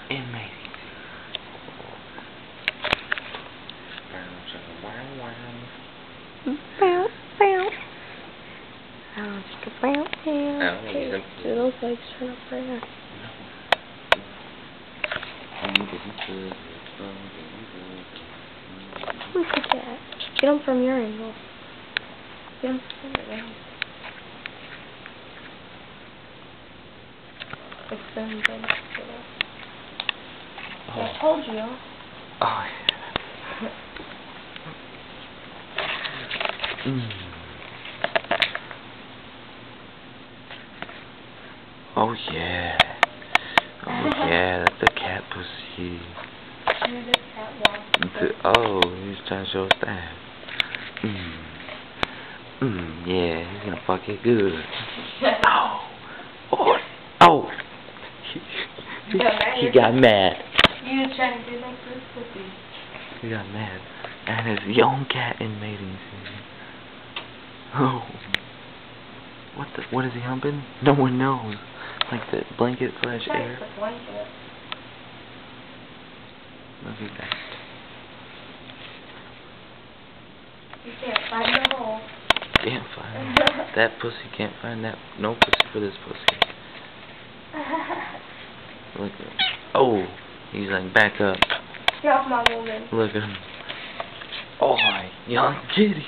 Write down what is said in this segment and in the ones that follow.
in mating. Bow, bow. Oh, just a bow, bow. It looks like it's trying to prayer. Who's the cat? Get him from your angle. Get him from your angle. It's been good. I told you. Oh, yeah. Oh, yeah. Oh, yeah, that's the cat pussy. Oh, he's trying to show us that. Yeah, he's gonna fuck it good. Oh! He got mad. You was trying to do like this pussy. He got mad. And his young cat in mating season. Oh. What is he humping? No one knows. Like the blanket slash air. The blanket. Look at that. You can't find the hole. Can't find that pussy. Can't find that. No pussy for this pussy. Look at him. Oh, he's like back up. Get off my woman. Look at him. Oh my young kitty.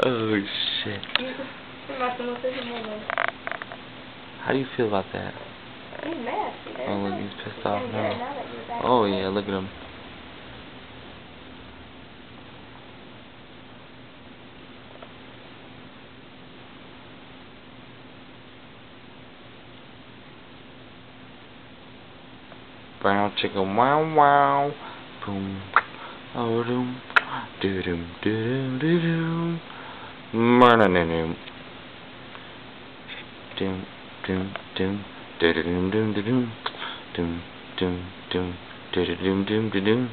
Oh shit. How do you feel about that? He's mad. Oh look, he's pissed off now. Oh yeah, look at him. Brown chicken, wow wow, boom, oh doom, doo doom, doo doom, doo doom, doom, doom, doom, doom, doo doom, doom, doom, doom, doom, doom, doo doom, doom, doom,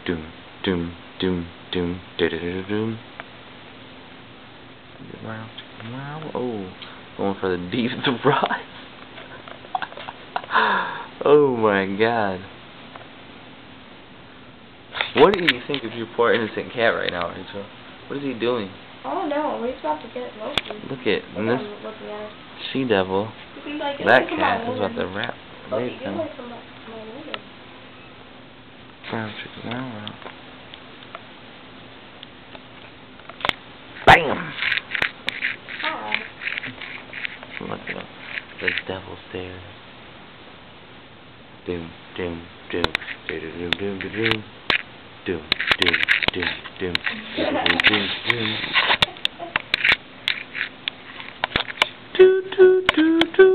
doom, doom, doom, doom, doo doom. Brown chicken, wow, oh, going for the deep surprise. Oh my god. What do you think of your poor innocent cat right now, Rachel? What is he doing? Oh no, he's about to get Loki. Look at this she devil. Like, that cat is about to rape him. Brown chicken, wow. Bam! Hi. Look at him. The devil stare. Doom, doom, doom, doom, doom, doom, doom, doom, doom, doom, doom, doom, doom, doom. Do do do do.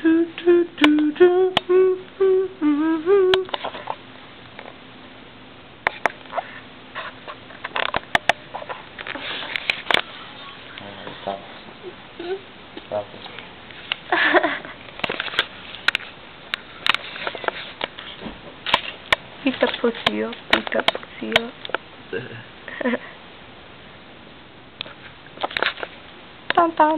Do do do do. Stop. Stop it. Beat the pussy up, beat the pussy up. Dun dun.